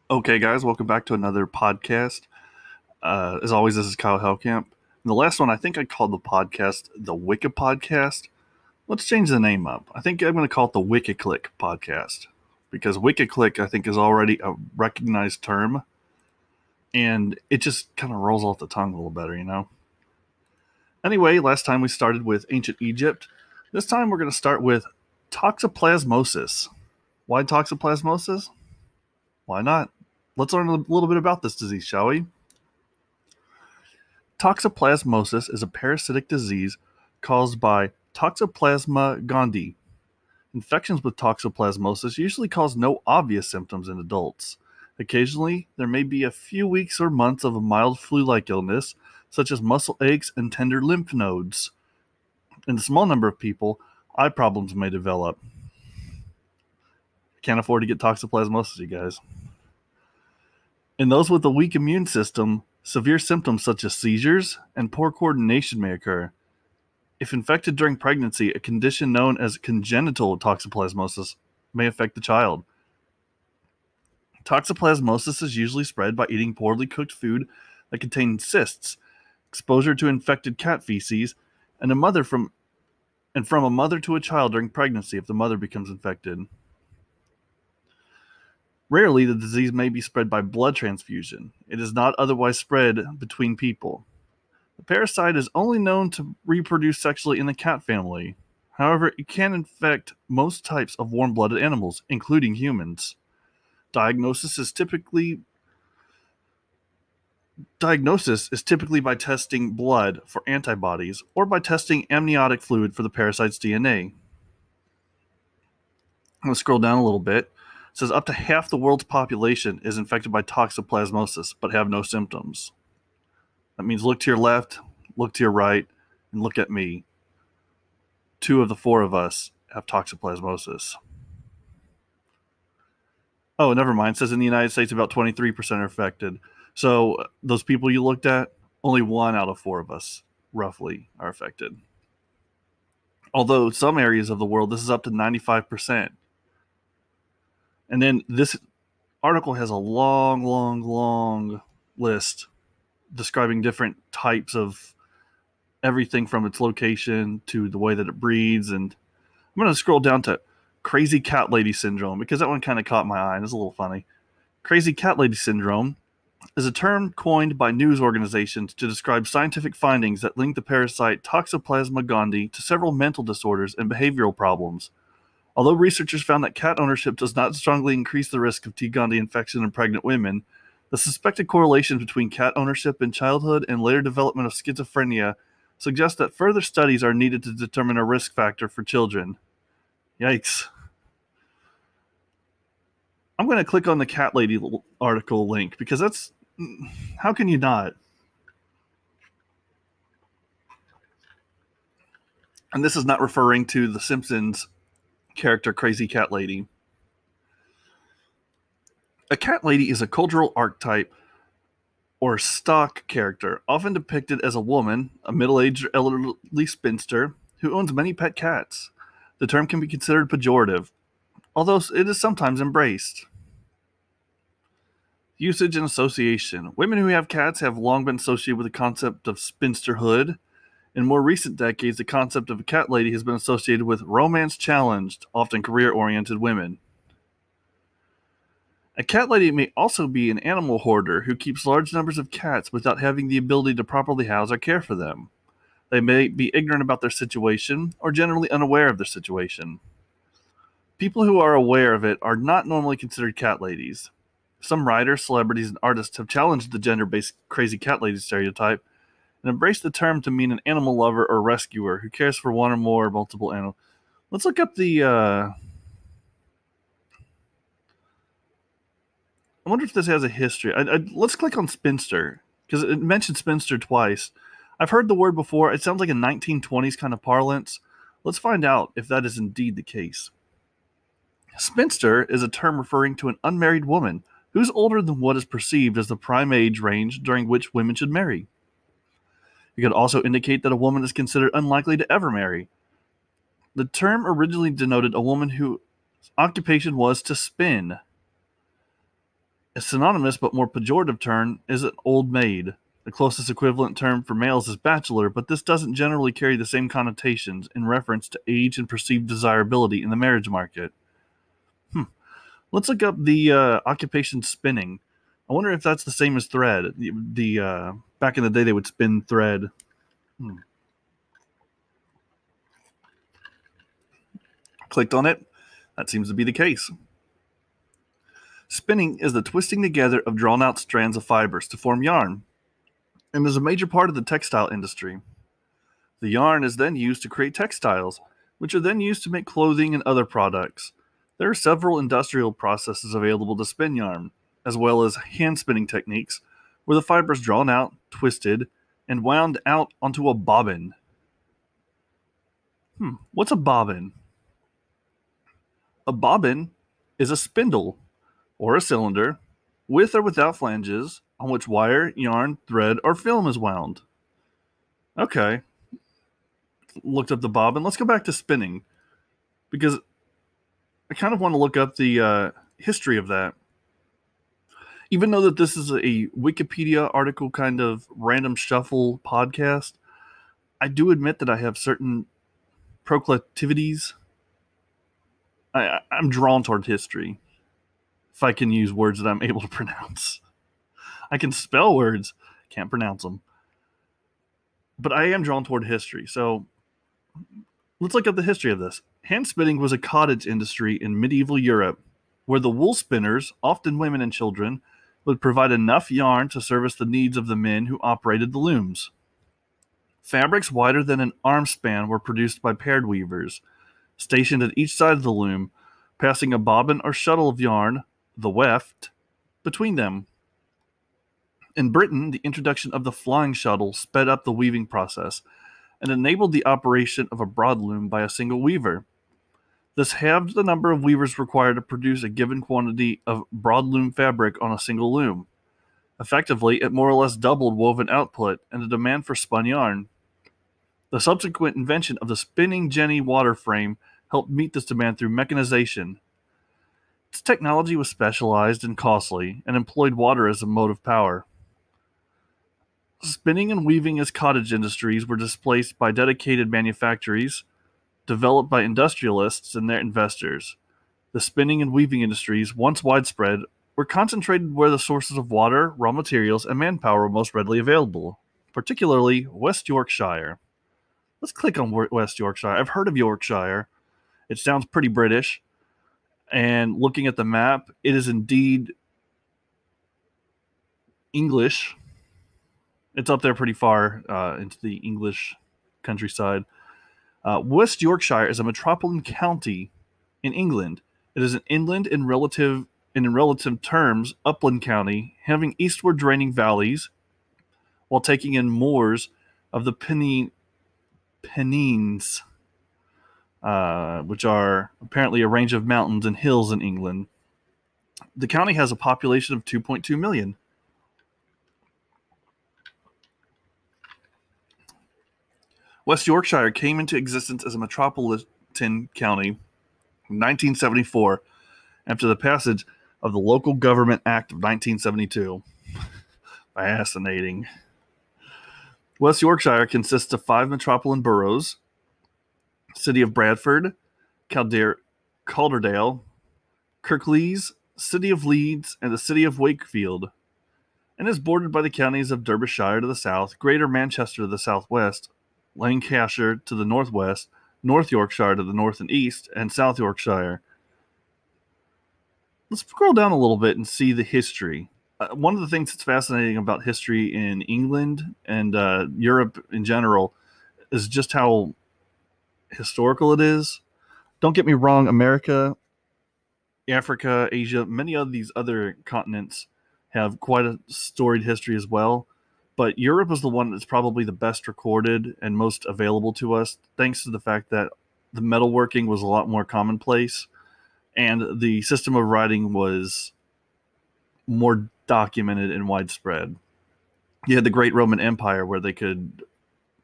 Okay, guys, welcome back to another podcast. As always, this is Kyle Hellcamp. And the last one, I think I called the podcast the Wiki Podcast. Let's change the name up. I think I'm going to call it the Wikiclick Podcast because Wikiclick, I think, is already a recognized term, and it just kind of rolls off the tongue a little better, you know? Anyway, last time we started with ancient Egypt. This time we're going to start with toxoplasmosis. Why toxoplasmosis? Why not? Let's learn a little bit about this disease, shall we? Toxoplasmosis is a parasitic disease caused by Toxoplasma gondii. Infections with toxoplasmosis usually cause no obvious symptoms in adults. Occasionally, there may be a few weeks or months of a mild flu-like illness, such as muscle aches and tender lymph nodes. In a small number of people, eye problems may develop. Can't afford to get toxoplasmosis, you guys. In those with a weak immune system, severe symptoms such as seizures and poor coordination may occur. If infected during pregnancy, a condition known as congenital toxoplasmosis may affect the child. Toxoplasmosis is usually spread by eating poorly cooked food that contains cysts, exposure to infected cat feces, and from a mother to a child during pregnancy if the mother becomes infected. Rarely, the disease may be spread by blood transfusion. It is not otherwise spread between people. The parasite is only known to reproduce sexually in the cat family. However, it can infect most types of warm-blooded animals, including humans. Diagnosis is typically by testing blood for antibodies or by testing amniotic fluid for the parasite's DNA. I'm going to scroll down a little bit. It says up to half the world's population is infected by toxoplasmosis but have no symptoms. That means look to your left, look to your right, and look at me. 2 of the 4 of us have toxoplasmosis. Oh, never mind. It says in the United States about 23% are affected. So those people you looked at, only 1 out of 4 of us, roughly, are affected. Although some areas of the world, this is up to 95%. And then this article has a long list describing different types of everything from its location to the way that it breeds. And I'm going to scroll down to crazy cat lady syndrome because that one kind of caught my eye and it's a little funny. Crazy cat lady syndrome is a term coined by news organizations to describe scientific findings that link the parasite Toxoplasma gondii to several mental disorders and behavioral problems. Although researchers found that cat ownership does not strongly increase the risk of T. gondii infection in pregnant women, the suspected correlation between cat ownership in childhood and later development of schizophrenia suggests that further studies are needed to determine a risk factor for children. Yikes. I'm going to click on the cat lady article link because that's... how can you not? And this is not referring to the Simpsons character Crazy Cat Lady. A cat lady is a cultural archetype or stock character, often depicted as a woman, a middle-aged elderly spinster, who owns many pet cats. The term can be considered pejorative, although it is sometimes embraced. Usage and association. Women who have cats have long been associated with the concept of spinsterhood. In more recent decades, the concept of a cat lady has been associated with romance-challenged, often career-oriented women. A cat lady may also be an animal hoarder who keeps large numbers of cats without having the ability to properly house or care for them. They may be ignorant about their situation or generally unaware of their situation. People who are aware of it are not normally considered cat ladies. Some writers, celebrities, and artists have challenged the gender-based crazy cat lady stereotype and embraced the term to mean an animal lover or rescuer who cares for one or more multiple animals. Let's look up the... I wonder if this has a history. Let's click on spinster, because it mentioned spinster twice. I've heard the word before. It sounds like a 1920s kind of parlance. Let's find out if that is indeed the case. Spinster is a term referring to an unmarried woman who is older than what is perceived as the prime age range during which women should marry. It could also indicate that a woman is considered unlikely to ever marry. The term originally denoted a woman whose occupation was to spin. A synonymous but more pejorative term is an old maid. The closest equivalent term for males is bachelor, but this doesn't generally carry the same connotations in reference to age and perceived desirability in the marriage market. Let's look up the occupation spinning. I wonder if that's the same as thread. Back in the day, they would spin thread. Clicked on it. That seems to be the case. Spinning is the twisting together of drawn-out strands of fibers to form yarn, and is a major part of the textile industry. The yarn is then used to create textiles, which are then used to make clothing and other products. There are several industrial processes available to spin yarn, as well as hand spinning techniques, where the fiber is drawn out, twisted, and wound out onto a bobbin. What's a bobbin? A bobbin is a spindle, or a cylinder, with or without flanges, on which wire, yarn, thread, or film is wound. Okay. Looked up the bobbin. Let's go back to spinning, because I kind of want to look up the history of that. Even though that this is a Wikipedia article kind of random shuffle podcast, I do admit that I have certain proclivities. I'm drawn toward history, if I can use words that I'm able to pronounce. I can spell words, can't pronounce them. But I am drawn toward history, so let's look at the history of this. Hand spinning was a cottage industry in medieval Europe, where the wool spinners, often women and children, would provide enough yarn to service the needs of the men who operated the looms. Fabrics wider than an arm span were produced by paired weavers, stationed at each side of the loom, passing a bobbin or shuttle of yarn, the weft, between them. In Britain, the introduction of the flying shuttle sped up the weaving process and enabled the operation of a broadloom by a single weaver. This halved the number of weavers required to produce a given quantity of broadloom fabric on a single loom. Effectively, it more or less doubled woven output and the demand for spun yarn. The subsequent invention of the spinning jenny water frame helped meet this demand through mechanization. Its technology was specialized and costly and employed water as a motive power. Spinning and weaving as cottage industries were displaced by dedicated manufactories developed by industrialists and their investors. The spinning and weaving industries, once widespread, were concentrated where the sources of water, raw materials, and manpower were most readily available, particularly West Yorkshire. Let's click on West Yorkshire. I've heard of Yorkshire. It sounds pretty British. And looking at the map, it is indeed English. It's up there pretty far into the English countryside. West Yorkshire is a metropolitan county in England. It is an inland in relative terms upland county, having eastward draining valleys, while taking in moors of the Pennines, which are apparently a range of mountains and hills in England. The county has a population of 2.2 million. West Yorkshire came into existence as a metropolitan county in 1974 after the passage of the Local Government Act of 1972. Fascinating. West Yorkshire consists of 5 metropolitan boroughs: City of Bradford, Calderdale, Kirklees, City of Leeds, and the City of Wakefield, and is bordered by the counties of Derbyshire to the south, Greater Manchester to the southwest, Lancashire to the northwest, North Yorkshire to the north and east, and South Yorkshire. Let's scroll down a little bit and see the history. One of the things that's fascinating about history in England and Europe in general is just how historical it is. Don't get me wrong, America, Africa, Asia, many of these other continents have quite a storied history as well. But Europe is the one that's probably the best recorded and most available to us, thanks to the fact that the metalworking was a lot more commonplace and the system of writing was more documented and widespread. You had the Great Roman Empire where they could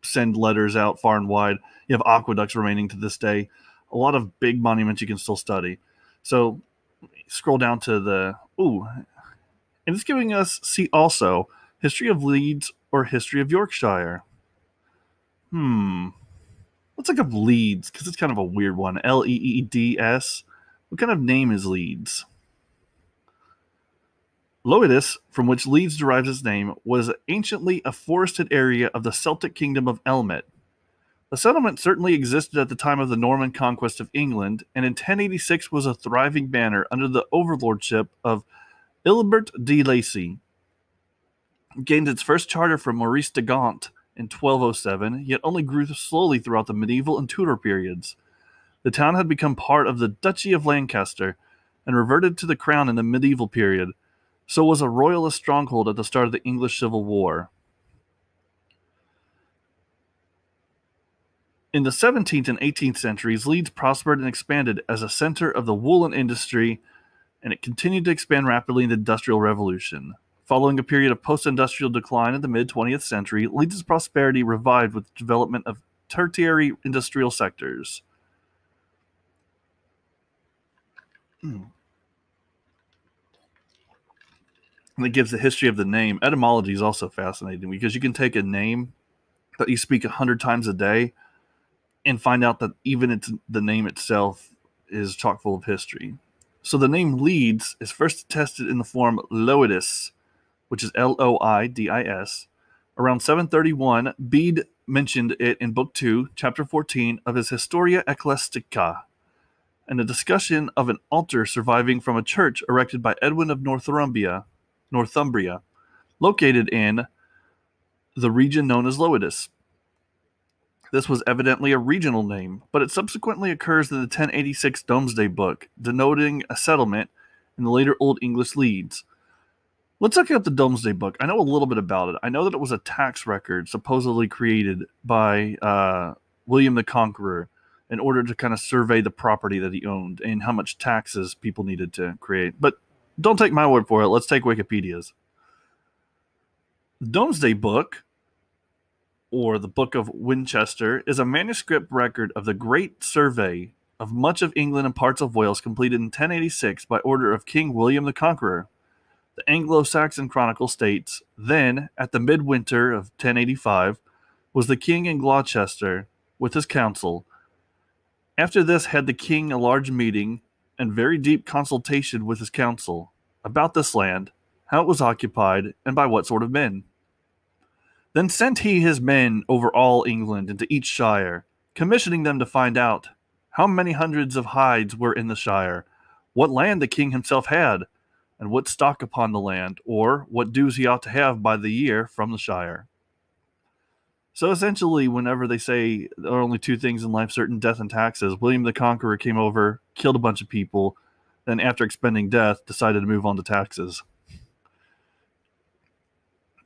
send letters out far and wide. You have aqueducts remaining to this day. A lot of big monuments you can still study. So scroll down to the... And it's giving us, see also, history of Leeds or history of Yorkshire. Let's look up Leeds, because it's kind of a weird one. Leeds. What kind of name is Leeds? Loetus, from which Leeds derives its name, was anciently a forested area of the Celtic kingdom of Elmet. The settlement certainly existed at the time of the Norman conquest of England, and in 1086 was a thriving manor under the overlordship of Ilbert de Lacy. It gained its first charter from Maurice de Gaunt in 1207, yet only grew slowly throughout the medieval and Tudor periods. The town had become part of the Duchy of Lancaster and reverted to the crown in the medieval period, so was a royalist stronghold at the start of the English Civil War. In the 17th and 18th centuries, Leeds prospered and expanded as a center of the woolen industry, and it continued to expand rapidly in the Industrial Revolution. Following a period of post-industrial decline in the mid-20th century, Leeds' prosperity revived with the development of tertiary industrial sectors. And it gives the history of the name. Etymology is also fascinating because you can take a name that you speak 100 times a day and find out that even the name itself is chock full of history. So the name Leeds is first attested in the form Loidis, which is Loidis. Around 731, Bede mentioned it in Book 2, Chapter 14 of his Historia Ecclesiastica, and a discussion of an altar surviving from a church erected by Edwin of Northumbria, located in the region known as Loidis. This was evidently a regional name, but it subsequently occurs in the 1086 Domesday Book, denoting a settlement in the later Old English Leeds. Let's look up the Domesday Book. I know a little bit about it. I know that it was a tax record supposedly created by William the Conqueror in order to kind of survey the property that he owned and how much taxes people needed to create. But don't take my word for it. Let's take Wikipedia's. The Domesday Book, or the Book of Winchester, is a manuscript record of the Great Survey of much of England and parts of Wales completed in 1086 by order of King William the Conqueror. The Anglo-Saxon Chronicle states, then, at the midwinter of 1085, was the king in Gloucester with his council. After this had the king a large meeting and very deep consultation with his council about this land, how it was occupied, and by what sort of men. Then sent he his men over all England into each shire, commissioning them to find out how many hundreds of hides were in the shire, what land the king himself had, and what stock upon the land, or what dues he ought to have by the year from the shire. So essentially, whenever they say there are only two things in life, certain death and taxes, William the Conqueror came over, killed a bunch of people, then after expending death, decided to move on to taxes.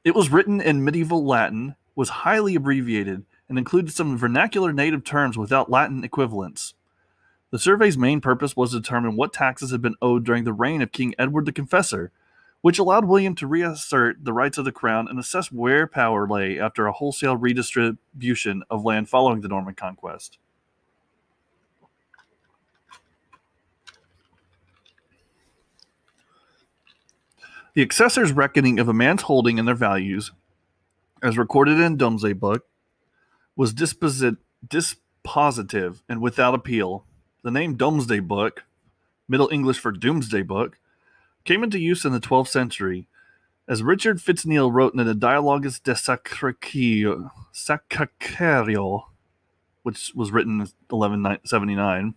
It was written in medieval Latin, was highly abbreviated, and included some vernacular native terms without Latin equivalents. The survey's main purpose was to determine what taxes had been owed during the reign of King Edward the Confessor, which allowed William to reassert the rights of the crown and assess where power lay after a wholesale redistribution of land following the Norman conquest. The assessor's reckoning of a man's holding and their values, as recorded in Domesday Book, was dispositive and without appeal. The name Domesday Book, Middle English for Doomsday Book, came into use in the 12th century, as Richard Fitzneel wrote in the Dialogus de Sacrario, which was written in 1179.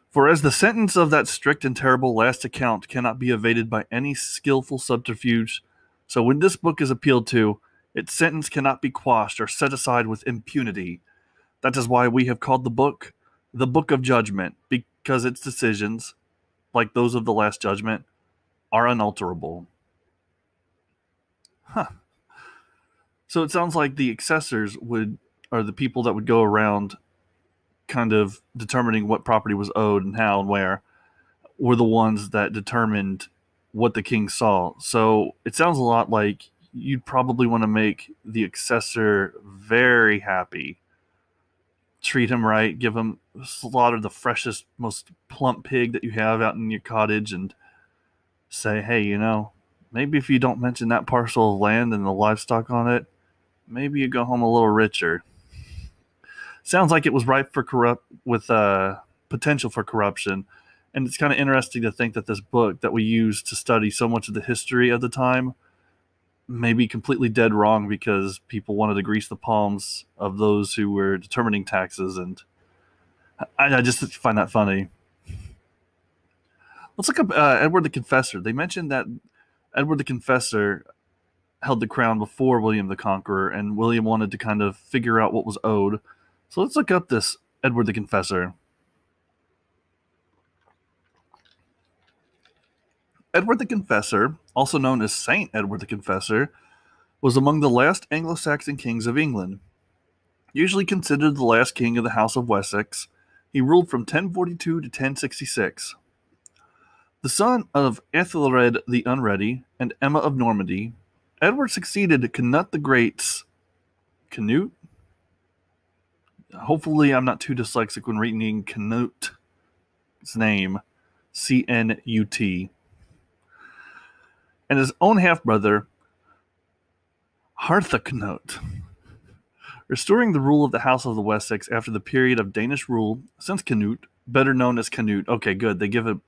For as the sentence of that strict and terrible last account cannot be evaded by any skillful subterfuge, so when this book is appealed to, its sentence cannot be quashed or set aside with impunity. That is why we have called the Book of Judgment, because its decisions, like those of the Last Judgment, are unalterable. So it sounds like the assessors are the people that would go around kind of determining what property was owed and how and where, were the ones that determined what the king saw. So it sounds a lot like you'd probably want to make the assessor very happy. Treat him right, slaughter the freshest, most plump pig that you have out in your cottage and say, hey, maybe if you don't mention that parcel of land and the livestock on it, maybe you go home a little richer. Sounds like it was ripe for potential for corruption. And it's kind of interesting to think that this book that we use to study so much of the history of the time may be completely dead wrong because people wanted to grease the palms of those who were determining taxes. And I just find that funny. Let's look up Edward the Confessor. They mentioned that Edward the Confessor held the crown before William the Conqueror, and William wanted to kind of figure out what was owed. So let's look up this Edward the Confessor. Edward the Confessor, also known as Saint Edward the Confessor, was among the last Anglo-Saxon kings of England. Usually considered the last king of the House of Wessex, he ruled from 1042 to 1066. The son of Ethelred the Unready and Emma of Normandy, Edward succeeded Canute the Great's Canute? Hopefully I'm not too dyslexic when reading Canute's name, C-N-U-T. And his own half-brother, Harthacnut, restoring the rule of the House of the Wessex after the period of Danish rule since Canute, better known as Canute. Okay, good. They give a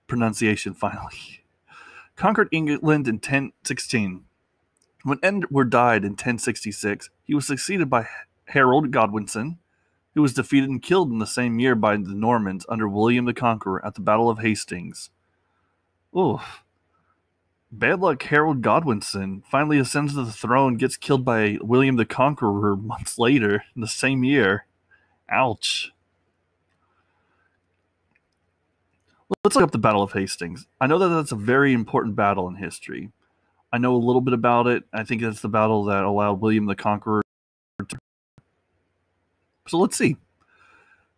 pronunciation finally. Conquered England in 1016. When Edward died in 1066, he was succeeded by Harold Godwinson, who was defeated and killed in the same year by the Normans under William the Conqueror at the Battle of Hastings. Oof. Bad luck. Harold Godwinson finally ascends to the throne, gets killed by William the Conqueror months later in the same year. Ouch. Let's look up the Battle of Hastings. I know that that's a very important battle in history. I know a little bit about it. I think it's the battle that allowed William the Conqueror to... So let's see.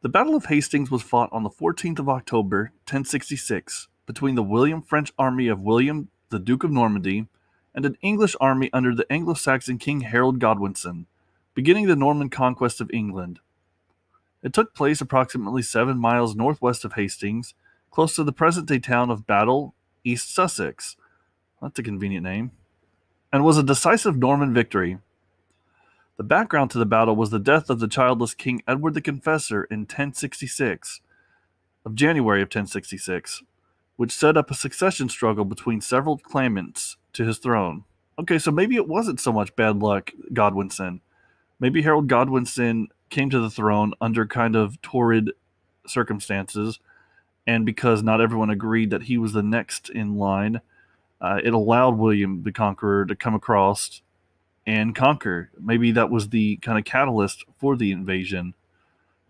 The Battle of Hastings was fought on the 14th of October, 1066, between the William French army of William the Duke of Normandy and an English army under the Anglo-Saxon King Harold Godwinson, beginning the Norman conquest of England. It took place approximately 7 miles northwest of Hastings, close to the present-day town of Battle, East Sussex. That's a convenient name. And was a decisive Norman victory. The background to the battle was the death of the childless King Edward the Confessor in 1066, of January of 1066, which set up a succession struggle between several claimants to his throne. Okay, so maybe it wasn't so much bad luck, Godwinson. Maybe Harold Godwinson came to the throne under kind of torrid circumstances, and because not everyone agreed that he was the next in line, it allowed William the Conqueror to come across and conquer. Maybe that was the kind of catalyst for the invasion.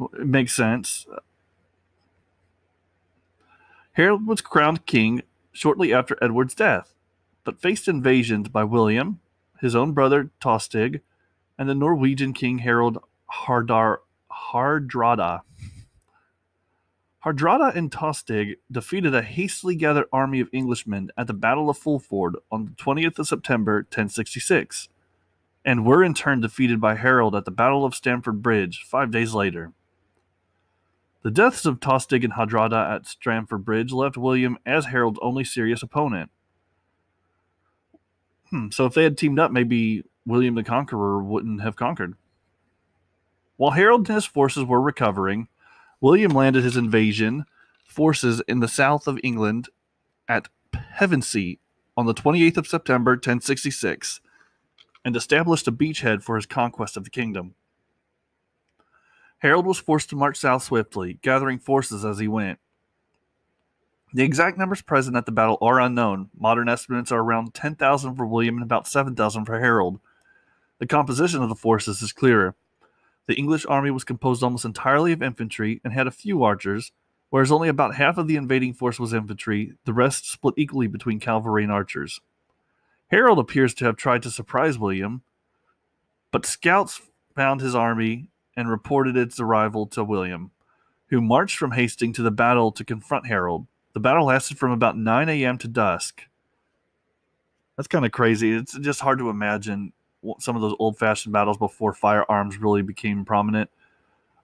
It makes sense. Harold was crowned king shortly after Edward's death, but faced invasions by William, his own brother Tostig, and the Norwegian king Harald Hardrada. Hardrada and Tostig defeated a hastily gathered army of Englishmen at the Battle of Fulford on the 20th of September, 1066, and were in turn defeated by Harold at the Battle of Stamford Bridge 5 days later. The deaths of Tostig and Hardrada at Stamford Bridge left William as Harold's only serious opponent. So if they had teamed up, maybe William the Conqueror wouldn't have conquered. While Harold and his forces were recovering, William landed his invasion forces in the south of England at Pevensey on the 28th of September, 1066, and established a beachhead for his conquest of the kingdom. Harold was forced to march south swiftly, gathering forces as he went. The exact numbers present at the battle are unknown. Modern estimates are around 10,000 for William and about 7,000 for Harold. The composition of the forces is clearer. The English army was composed almost entirely of infantry and had a few archers, whereas only about half of the invading force was infantry, the rest split equally between cavalry and archers. Harold appears to have tried to surprise William, but scouts found his army and reported its arrival to William, who marched from Hastings to the battle to confront Harold. The battle lasted from about 9 a.m. to dusk. That's kind of crazy. It's just hard to imagine some of those old-fashioned battles before firearms really became prominent,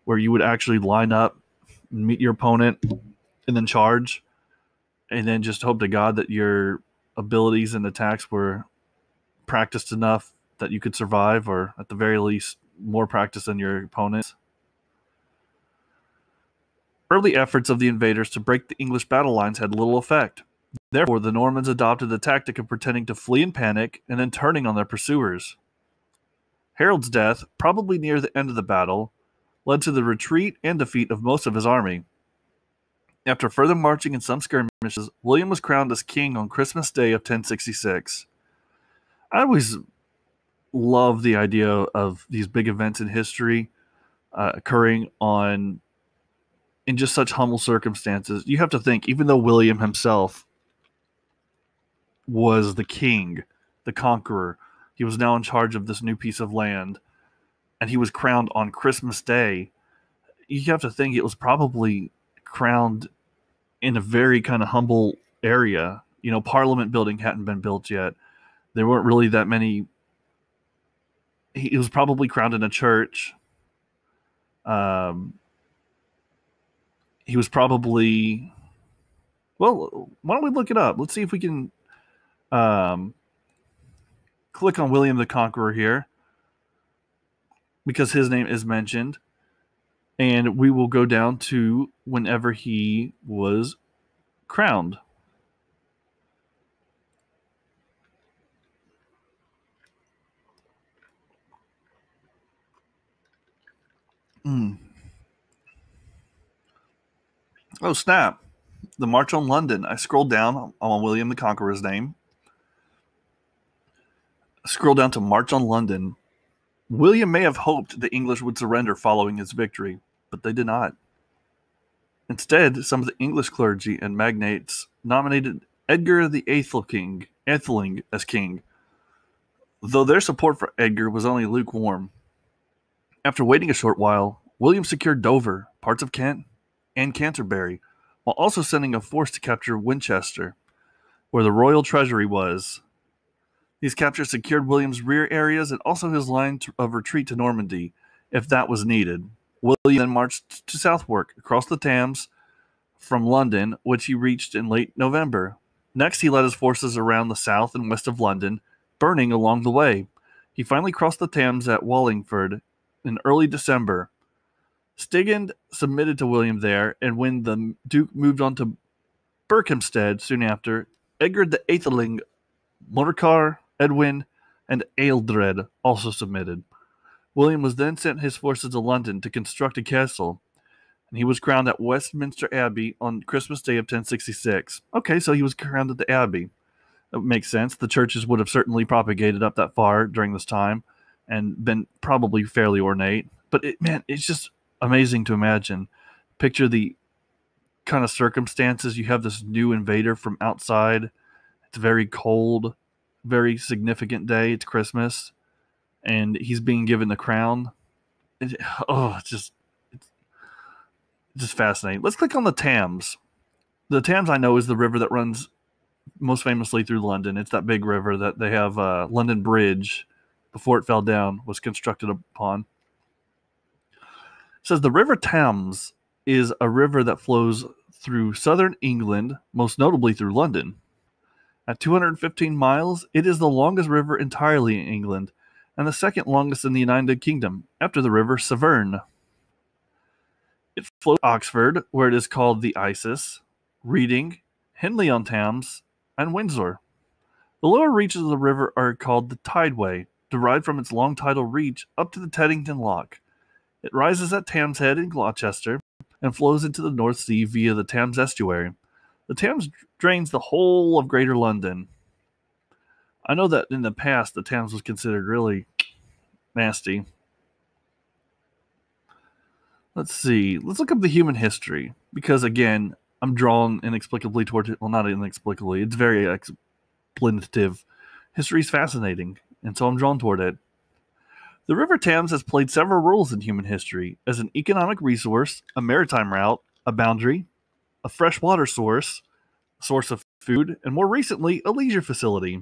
where you would actually line up, meet your opponent, and then charge, and then just hope to God that your abilities and attacks were practiced enough that you could survive, or at the very least, more practice than your opponents. Early efforts of the invaders to break the English battle lines had little effect. Therefore, the Normans adopted the tactic of pretending to flee in panic and then turning on their pursuers. Harold's death, probably near the end of the battle, led to the retreat and defeat of most of his army. After further marching and some skirmishes, William was crowned as king on Christmas Day of 1066. I always love the idea of these big events in history occurring in just such humble circumstances. You have to think, even though William himself was the king, the conqueror, he was now in charge of this new piece of land, and he was crowned on Christmas Day. You have to think it was probably crowned in a very kind of humble area. Parliament building hadn't been built yet. There weren't really that many. He was probably crowned in a church. He was probably... Well, why don't we look it up? Let's see if we can click on William the Conqueror here, because his name is mentioned, and we will go down to whenever he was crowned. Oh, snap. The March on London. I scrolled down on William the Conqueror's name. Scroll down to March on London. William may have hoped the English would surrender following his victory, but they did not. Instead, some of the English clergy and magnates nominated Edgar the Atheling as king, though their support for Edgar was only lukewarm. After waiting a short while, William secured Dover, parts of Kent, and Canterbury, while also sending a force to capture Winchester, where the royal treasury was. These captures secured William's rear areas and also his line of retreat to Normandy, if that was needed. William then marched to Southwark, across the Thames from London, which he reached in late November. Next, he led his forces around the south and west of London, burning along the way. He finally crossed the Thames at Wallingford in early December. Stigand submitted to William there, and when the Duke moved on to Berkhamsted soon after, Edgar the Atheling, Morcar, Edwin, and Ealdred also submitted. William was then sent his forces to London to construct a castle, and he was crowned at Westminster Abbey on Christmas Day of 1066. Okay, so he was crowned at the Abbey. That makes sense. The churches would have certainly propagated up that far during this time and been probably fairly ornate. But it's just amazing to imagine. Picture the kind of circumstances. You have this new invader from outside. It's very cold, very significant day. It's Christmas, and he's being given the crown. It's just fascinating. Let's click on the Thames. The Thames, I know, is the river that runs most famously through London. It's that big river that they have London Bridge, before it fell down, was constructed upon. It says the River Thames is a river that flows through southern England, most notably through London. At 215 miles, it is the longest river entirely in England, and the second longest in the United Kingdom, after the River Severn. It flows to Oxford, where it is called the Isis, Reading, Henley-on-Thames, and Windsor. The lower reaches of the river are called the Tideway, derived from its long tidal reach up to the Teddington Lock. It rises at Thames Head in Gloucester and flows into the North Sea via the Thames estuary. The Thames drains the whole of Greater London. I know that in the past the Thames was considered really nasty. Let's see. Let's look up the human history, because again, I'm drawn inexplicably towards it. Well, not inexplicably. It's very explanative. History is fascinating, and so I'm drawn toward it. The River Thames has played several roles in human history as an economic resource, a maritime route, a boundary, a freshwater source of food, and more recently, a leisure facility.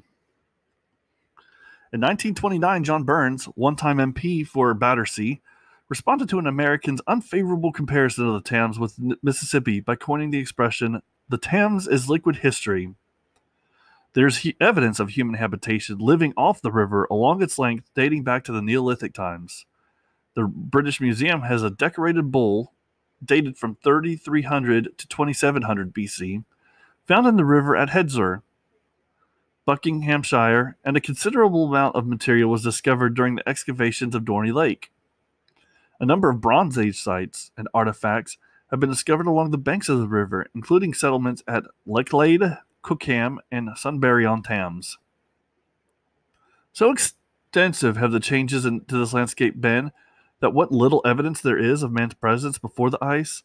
In 1929, John Burns, one-time MP for Battersea, responded to an American's unfavorable comparison of the Thames with Mississippi by coining the expression, "The Thames is liquid history." There's evidence of human habitation living off the river along its length dating back to the Neolithic times. The British Museum has a decorated bowl dated from 3300 to 2700 BC, found in the river at Hedzor, Buckinghamshire, and a considerable amount of material was discovered during the excavations of Dorney Lake. A number of Bronze Age sites and artifacts have been discovered along the banks of the river, including settlements at Lechlade, Cookham, and Sunbury-on-Thames. So extensive have the changes to this landscape been that what little evidence there is of man's presence before the ice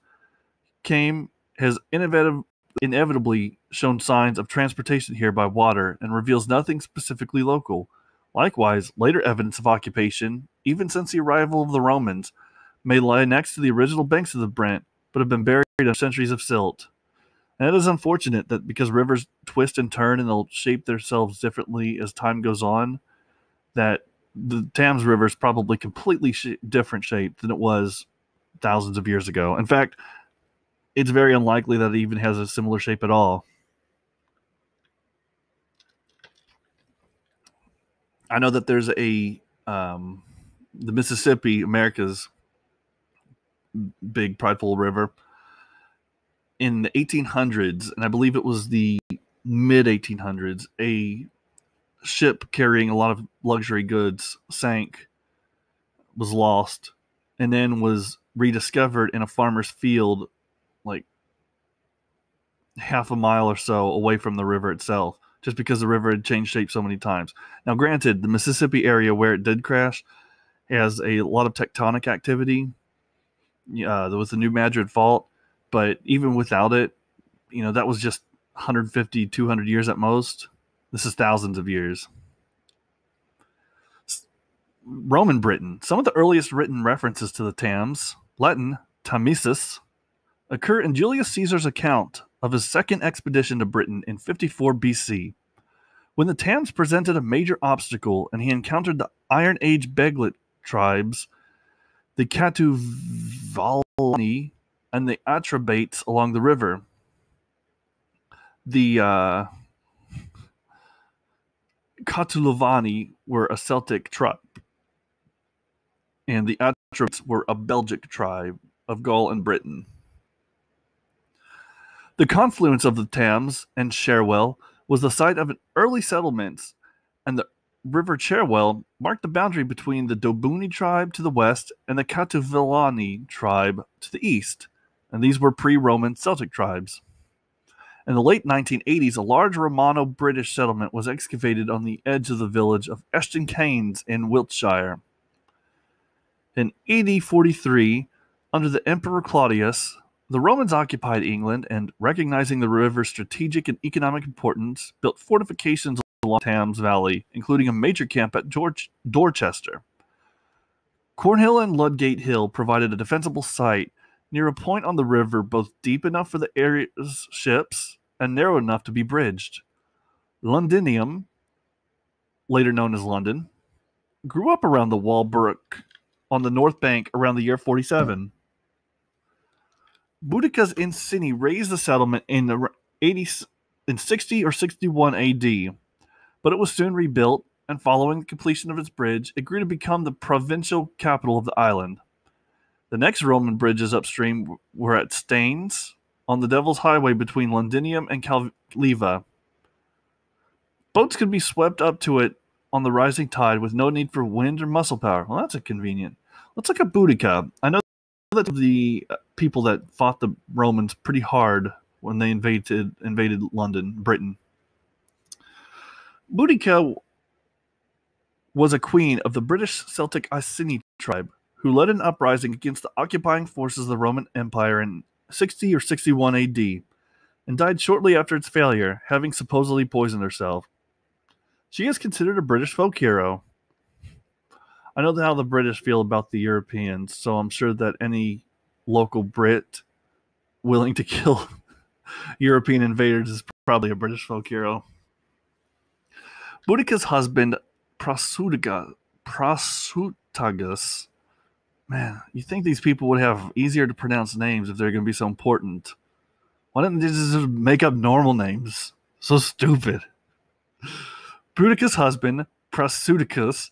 came has inevitably shown signs of transportation here by water and reveals nothing specifically local. Likewise, later evidence of occupation, even since the arrival of the Romans, may lie next to the original banks of the Brent, but have been buried under centuries of silt. And it is unfortunate that because rivers twist and turn and they'll shape themselves differently as time goes on, that the Thames River is probably completely different shape than it was thousands of years ago. In fact, it's very unlikely that it even has a similar shape at all. I know that there's the Mississippi, America's big prideful river, in the 1800s, and I believe it was the mid 1800s, a ship carrying a lot of luxury goods sank, was lost, and then was rediscovered in a farmer's field like half a mile or so away from the river itself, just because the river had changed shape so many times. Now, granted, the Mississippi area where it did crash has a lot of tectonic activity. There was the New Madrid Fault, but even without it, that was just 150, 200 years at most. This is thousands of years. Roman Britain. Some of the earliest written references to the Thames, Latin Thamesis, occur in Julius Caesar's account of his second expedition to Britain in 54 BC. When the Thames presented a major obstacle and he encountered the Iron Age Beglet tribes, the Catuvalani, and the Atrebates along the river. The Catulovani were a Celtic tribe, and the Atrebates were a Belgic tribe of Gaul and Britain. The confluence of the Thames and Cherwell was the site of an early settlements, and the River Cherwell marked the boundary between the Dobuni tribe to the west and the Catuvalani tribe to the east, and these were pre-Roman Celtic tribes. In the late 1980s, a large Romano-British settlement was excavated on the edge of the village of Ashton Cairns in Wiltshire. In AD 43, under the Emperor Claudius, the Romans occupied England and, recognizing the river's strategic and economic importance, built fortifications along the Thames Valley, including a major camp at Dorchester. Cornhill and Ludgate Hill provided a defensible site near a point on the river both deep enough for the area's ships and narrow enough to be bridged. Londinium, later known as London, grew up around the Walbrook on the north bank around the year 47. Boudicca's Incini raised the settlement in 60 or 61 AD, but it was soon rebuilt, and following the completion of its bridge, it grew to become the provincial capital of the island. The next Roman bridges upstream were at Staines, on the Devil's Highway between Londinium and Calliva. Boats could be swept up to it on the rising tide with no need for wind or muscle power. Well, that's convenient. Let's look at Boudica. I know that the people that fought the Romans pretty hard when they invaded London, Britain. Boudica was a queen of the British Celtic Iceni tribe, who led an uprising against the occupying forces of the Roman Empire in 60 or 61 AD, and died shortly after its failure, having supposedly poisoned herself. She is considered a British folk hero. I know how the British feel about the Europeans, so I'm sure that any local Brit willing to kill European invaders is probably a British folk hero. Boudica's husband, Prasutagus. Man, you think these people would have easier to pronounce names if they're going to be so important. Why didn't they just make up normal names? So stupid. Boudicca's husband, Prasutagus,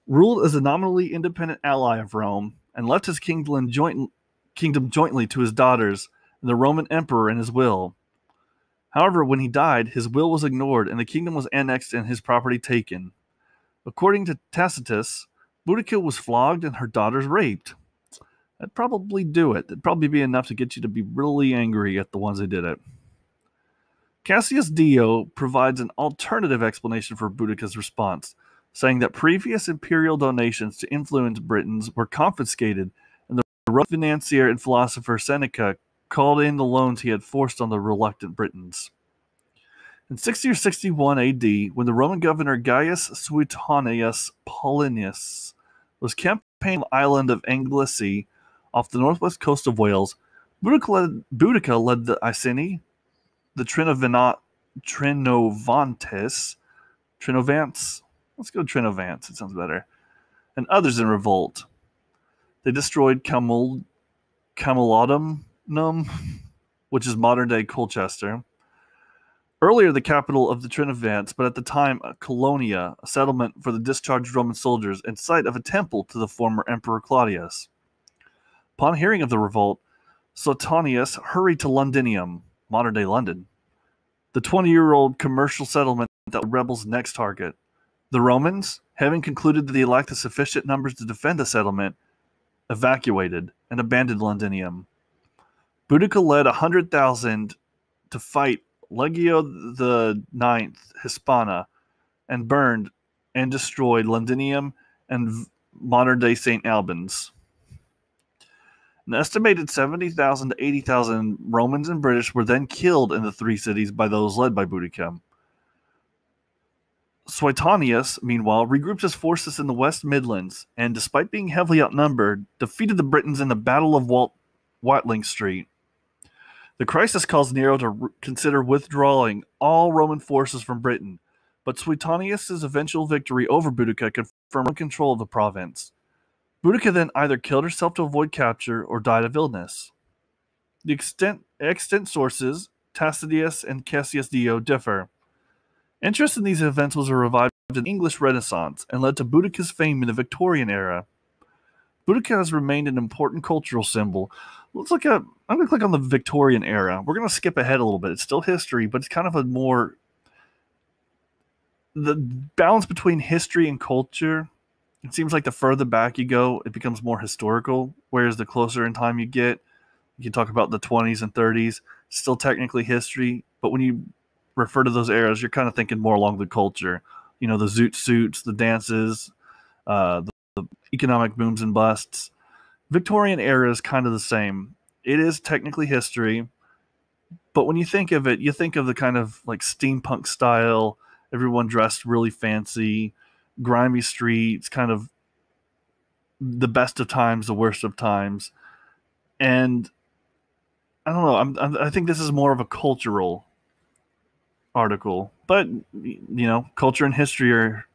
ruled as a nominally independent ally of Rome and left his kingdom jointly to his daughters and the Roman emperor in his will. However, when he died, his will was ignored and the kingdom was annexed and his property taken. According to Tacitus, Boudicca was flogged and her daughters raped. That'd probably do it. That'd probably be enough to get you to be really angry at the ones that did it. Cassius Dio provides an alternative explanation for Boudicca's response, saying that previous imperial donations to influence Britons were confiscated, and the Roman financier and philosopher Seneca called in the loans he had forced on the reluctant Britons. In 60 or 61 AD, when the Roman governor Gaius Suetonius Paulinus was campaigning on the island of Anglesey off the northwest coast of Wales, Boudicca led the Iceni, the Trinovants, let's go Trinovants, it sounds better, and others in revolt. They destroyed Camalodunum, which is modern-day Colchester. Earlier the capital of the Trinovants, but at the time Colonia, a settlement for the discharged Roman soldiers and site of a temple to the former Emperor Claudius. Upon hearing of the revolt, Suetonius hurried to Londinium, modern-day London, the 20-year-old commercial settlement that was the rebels' next target. The Romans, having concluded that they lacked the sufficient numbers to defend the settlement, evacuated and abandoned Londinium. Boudicca led 100,000 to fight Legio IX Hispana and burned and destroyed Londinium and modern-day St. Albans. An estimated 70,000 to 80,000 Romans and British were then killed in the three cities by those led by Boudicca. Suetonius, meanwhile, regrouped his forces in the West Midlands and, despite being heavily outnumbered, defeated the Britons in the Battle of Watling Street. The crisis caused Nero to consider withdrawing all Roman forces from Britain, but Suetonius' eventual victory over Boudicca confirmed control of the province. Boudicca then either killed herself to avoid capture or died of illness. The extant sources, Tacitus and Cassius Dio, differ. Interest in these events was revived in the English Renaissance and led to Boudicca's fame in the Victorian era. Boudicca has remained an important cultural symbol. I'm going to click on the Victorian era. We're going to skip ahead a little bit. It's still history, but it's kind of the balance between history and culture. It seems like the further back you go, it becomes more historical, whereas the closer in time you get, you can talk about the 20s and 30s, still technically history, but when you refer to those eras, you're kind of thinking more along the culture. You know, the zoot suits, the dances, the economic booms and busts. Victorian era is kind of the same. It is technically history, but when you think of it, you think of the kind of like steampunk style, everyone dressed really fancy, grimy streets, kind of the best of times, the worst of times. And I don't know, I think this is more of a cultural article, but you know, culture and history are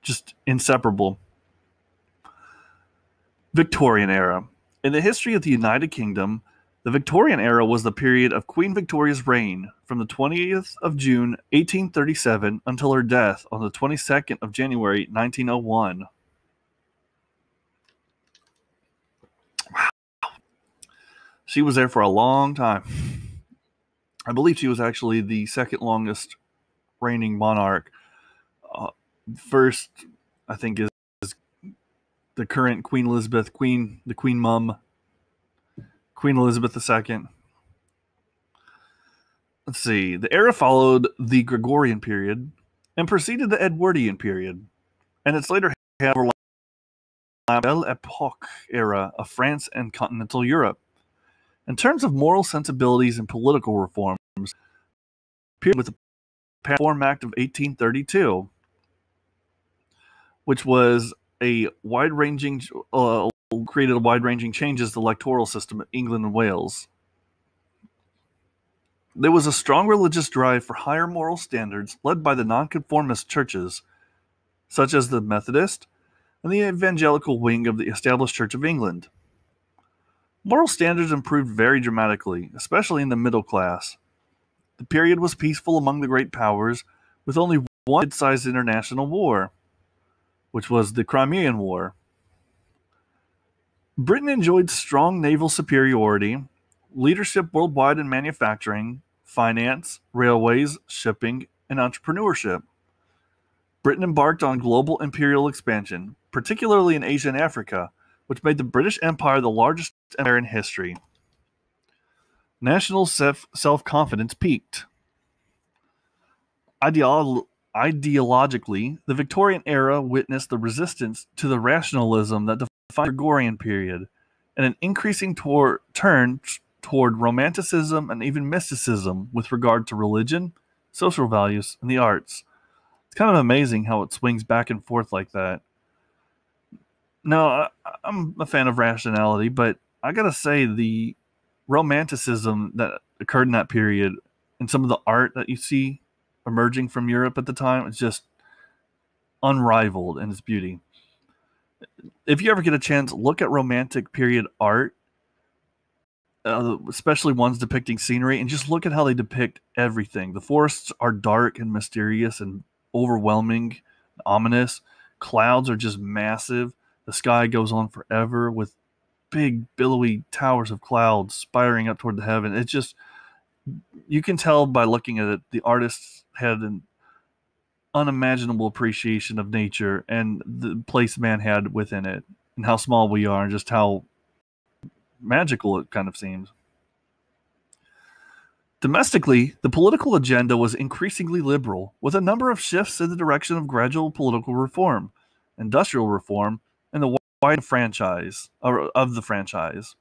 just inseparable. Victorian era. In the history of the United Kingdom, the Victorian era was the period of Queen Victoria's reign from the 20th of June 1837 until her death on the 22nd of January 1901. Wow. She was there for a long time. I believe she was actually the second longest reigning monarch. First, I think, is the current Queen Elizabeth, the Queen Mum, Queen Elizabeth II. Let's see. The era followed the Gregorian period and preceded the Edwardian period, and it's later had the Belle Epoque era of France and continental Europe. In terms of moral sensibilities and political reforms, appeared with the Reform Act of 1832, which was a wide-ranging created wide-ranging changes to the electoral system in England and Wales. There was a strong religious drive for higher moral standards led by the nonconformist churches, such as the Methodist and the evangelical wing of the established Church of England. Moral standards improved very dramatically, especially in the middle class. The period was peaceful among the great powers, with only one mid-sized international war, which was the Crimean War. Britain enjoyed strong naval superiority, leadership worldwide in manufacturing, finance, railways, shipping, and entrepreneurship. Britain embarked on global imperial expansion, particularly in Asia and Africa, which made the British Empire the largest empire in history. National self-confidence peaked. Ideologically, the Victorian era witnessed the resistance to the rationalism that defined the Gregorian period, and an increasing turn toward romanticism and even mysticism with regard to religion, social values, and the arts. It's kind of amazing how it swings back and forth like that. Now, I'm a fan of rationality, but I gotta say the romanticism that occurred in that period and some of the art that you see emerging from Europe at the time is just unrivaled in its beauty. If you ever get a chance, look at romantic period art, especially ones depicting scenery, and just look at how they depict everything. The forests are dark and mysterious and overwhelming, ominous. Clouds are just massive. The sky goes on forever with big, billowy towers of clouds spiring up toward the heaven. It's just, you can tell by looking at it, the artists had an unimaginable appreciation of nature and the place man had within it, and how small we are, and just how magical it kind of seems. Domestically, the political agenda was increasingly liberal, with a number of shifts in the direction of gradual political reform, industrial reform, and the wide franchise of the franchise.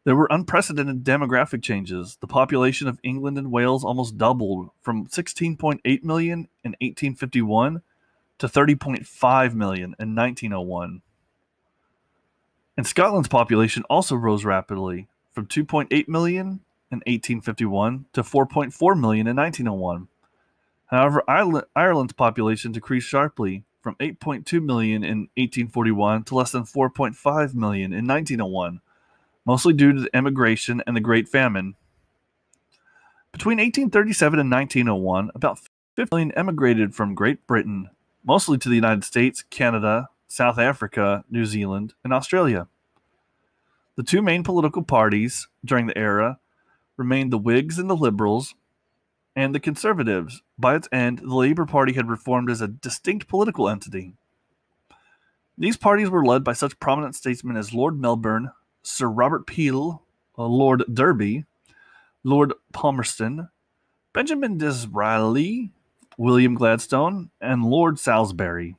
There were unprecedented demographic changes. The population of England and Wales almost doubled from 16.8 million in 1851 to 30.5 million in 1901. And Scotland's population also rose rapidly from 2.8 million in 1851 to 4.4 million in 1901. However, Ireland's population decreased sharply from 8.2 million in 1841 to less than 4.5 million in 1901. Mostly due to the emigration and the Great Famine. Between 1837 and 1901, about 50 million emigrated from Great Britain, mostly to the United States, Canada, South Africa, New Zealand, and Australia. The two main political parties during the era remained the Whigs and the Liberals, and the Conservatives. By its end, the Labour Party had reformed as a distinct political entity. These parties were led by such prominent statesmen as Lord Melbourne, Sir Robert Peel, Lord Derby, Lord Palmerston, Benjamin Disraeli, William Gladstone, and Lord Salisbury.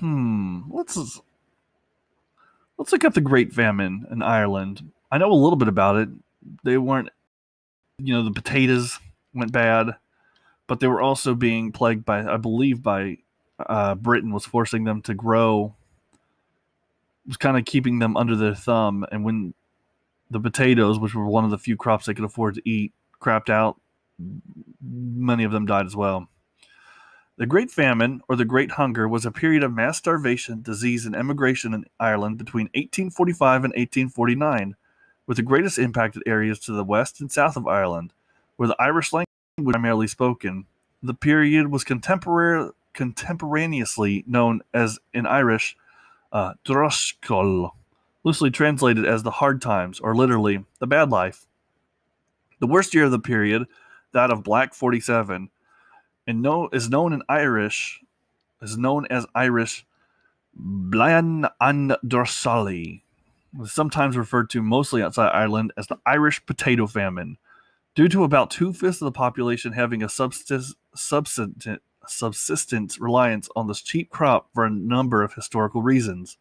Let's look up the Great Famine in Ireland. I know a little bit about it. They weren't, the potatoes went bad, but they were also being plagued by, I believe, Britain was forcing them to grow, was kind of keeping them under their thumb, and when the potatoes, which were one of the few crops they could afford to eat, crapped out, many of them died as well. The Great Famine, or the Great Hunger, was a period of mass starvation, disease, and emigration in Ireland between 1845 and 1849, with the greatest impacted areas to the west and south of Ireland, where the Irish language was primarily spoken. The period was contemporaneously known as in Irish Droscol, loosely translated as the hard times, or literally the bad life. The worst year of the period, that of Black 47, is known as Irish Blaen an Dorsali, sometimes referred to mostly outside Ireland as the Irish Potato Famine, due to about 2/5 of the population having a subsistence reliance on this cheap crop for a number of historical reasons.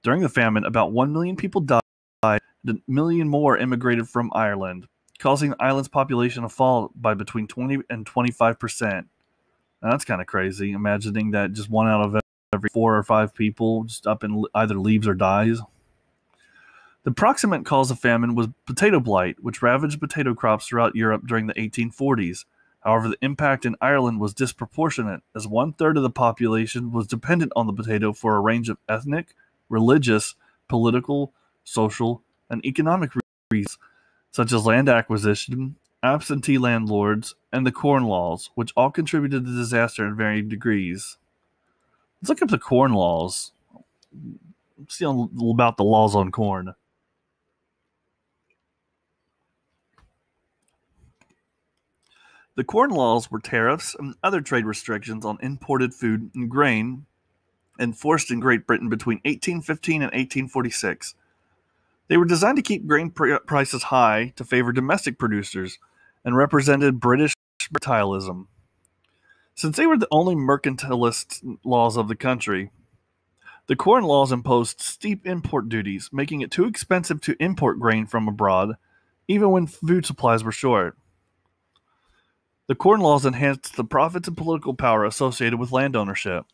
During the famine, about 1 million people died, and 1 million more immigrated from Ireland, causing the island's population to fall by between 20 and 25%. Now, that's kind of crazy, imagining that just 1 out of every 4 or 5 people just up and either leaves or dies. The proximate cause of famine was potato blight, which ravaged potato crops throughout Europe during the 1840s. However, the impact in Ireland was disproportionate, as 1/3 of the population was dependent on the potato for a range of ethnic, religious, political, social, and economic reasons, such as land acquisition, absentee landlords, and the Corn Laws, which all contributed to the disaster in varying degrees. Let's look up the Corn Laws. Let's see a little about the laws on corn. The Corn Laws were tariffs and other trade restrictions on imported food and grain enforced in Great Britain between 1815 and 1846. They were designed to keep grain prices high to favor domestic producers and represented British mercantilism. Since they were the only mercantilist laws of the country, the Corn Laws imposed steep import duties, making it too expensive to import grain from abroad, even when food supplies were short. The Corn Laws enhanced the profits and political power associated with land ownership.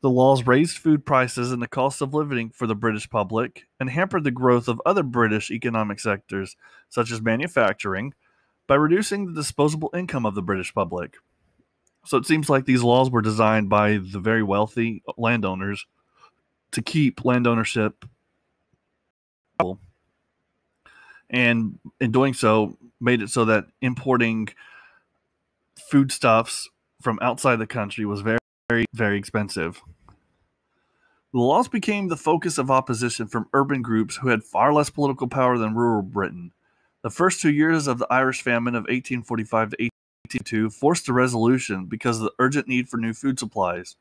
The laws raised food prices and the cost of living for the British public and hampered the growth of other British economic sectors, such as manufacturing, by reducing the disposable income of the British public. So it seems like these laws were designed by the very wealthy landowners to keep land ownership, and in doing so, made it so that importing foodstuffs from outside the country was very, very expensive. The laws became the focus of opposition from urban groups who had far less political power than rural Britain. The first 2 years of the Irish famine of 1845 to 1852 forced a resolution because of the urgent need for new food supplies.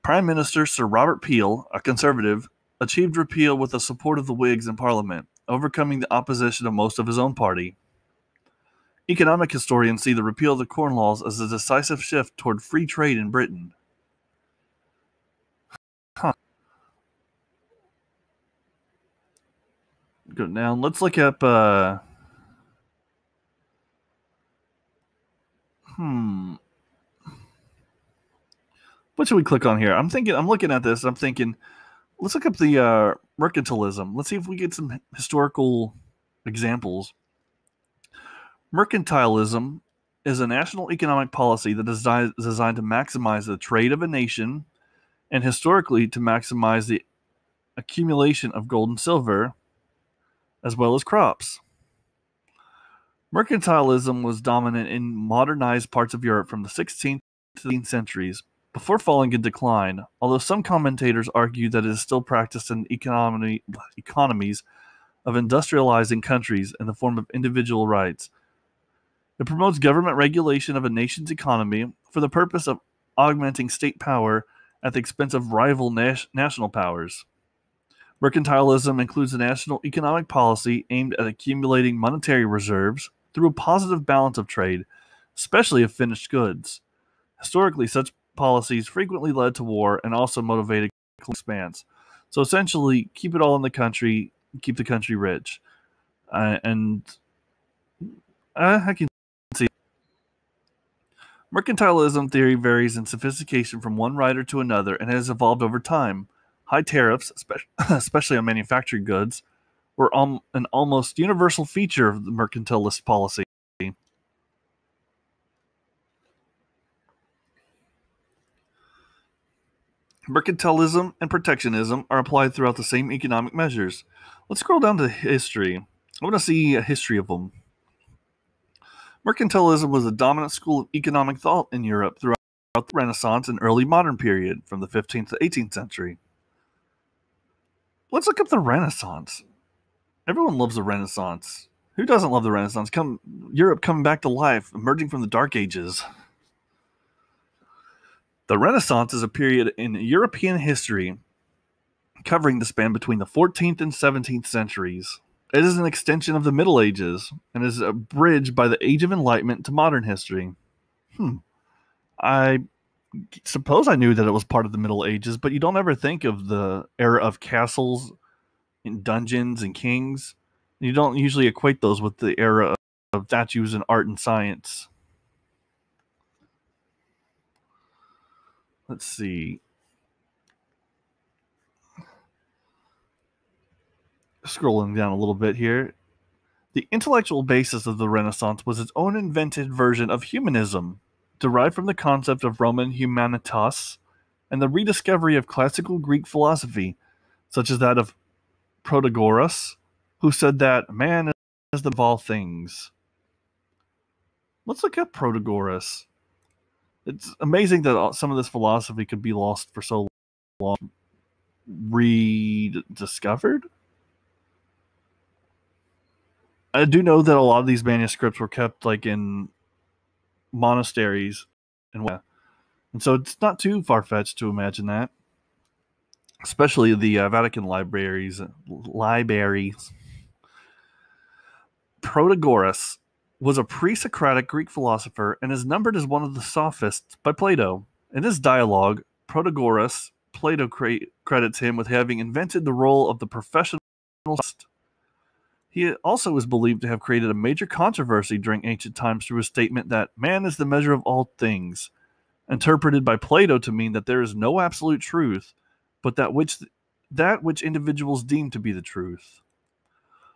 Prime Minister Sir Robert Peel, a Conservative, achieved repeal with the support of the Whigs in Parliament, overcoming the opposition of most of his own party. Economic historians see the repeal of the Corn Laws as a decisive shift toward free trade in Britain. Go down. Let's look up. What should we click on here? I'm looking at this. I'm thinking, let's look up the mercantilism. Let's see if we get some historical examples. Mercantilism is a national economic policy that is designed to maximize the trade of a nation and historically to maximize the accumulation of gold and silver as well as crops. Mercantilism was dominant in modernized parts of Europe from the 16th to the 18th centuries, before falling in decline, although some commentators argue that it is still practiced in economies of industrializing countries in the form of individual rights. It promotes government regulation of a nation's economy for the purpose of augmenting state power at the expense of rival national powers. Mercantilism includes a national economic policy aimed at accumulating monetary reserves through a positive balance of trade, especially of finished goods. Historically, such policies frequently led to war and also motivated expanse. So essentially, keep it all in the country, keep the country rich. I can see. Mercantilism theory varies in sophistication from one writer to another and has evolved over time. High tariffs, especially on manufactured goods, were an almost universal feature of the mercantilist policy. Mercantilism and protectionism are applied throughout the same economic measures. Let's scroll down to history. I want to see a history of them. Mercantilism was a dominant school of economic thought in Europe throughout the Renaissance and early modern period, from the 15th to 18th century. Let's look up the Renaissance. Everyone loves the Renaissance. Who doesn't love the Renaissance? Europe coming back to life, emerging from the Dark Ages. The Renaissance is a period in European history covering the span between the 14th and 17th centuries. It is an extension of the Middle Ages and is a bridge by the Age of Enlightenment to modern history. I suppose I knew that it was part of the Middle Ages, but you don't ever think of the era of castles and dungeons and kings. You don't usually equate those with the era of statues and art and science. Let's see. Scrolling down a little bit here. The intellectual basis of the Renaissance was its own invented version of humanism, derived from the concept of Roman humanitas and the rediscovery of classical Greek philosophy, such as that of Protagoras, who said that man is the of all things. Let's look at Protagoras. It's amazing that some of this philosophy could be lost for so long. Rediscovered? I do know that a lot of these manuscripts were kept like in monasteries, and so it's not too far-fetched to imagine that. Especially the Vatican libraries. Protagoras was a pre-Socratic Greek philosopher and is numbered as one of the sophists by Plato. In his dialogue, Protagoras, Plato credits him with having invented the role of the professional sophist. He also is believed to have created a major controversy during ancient times through his statement that man is the measure of all things, interpreted by Plato to mean that there is no absolute truth, but that which individuals deem to be the truth.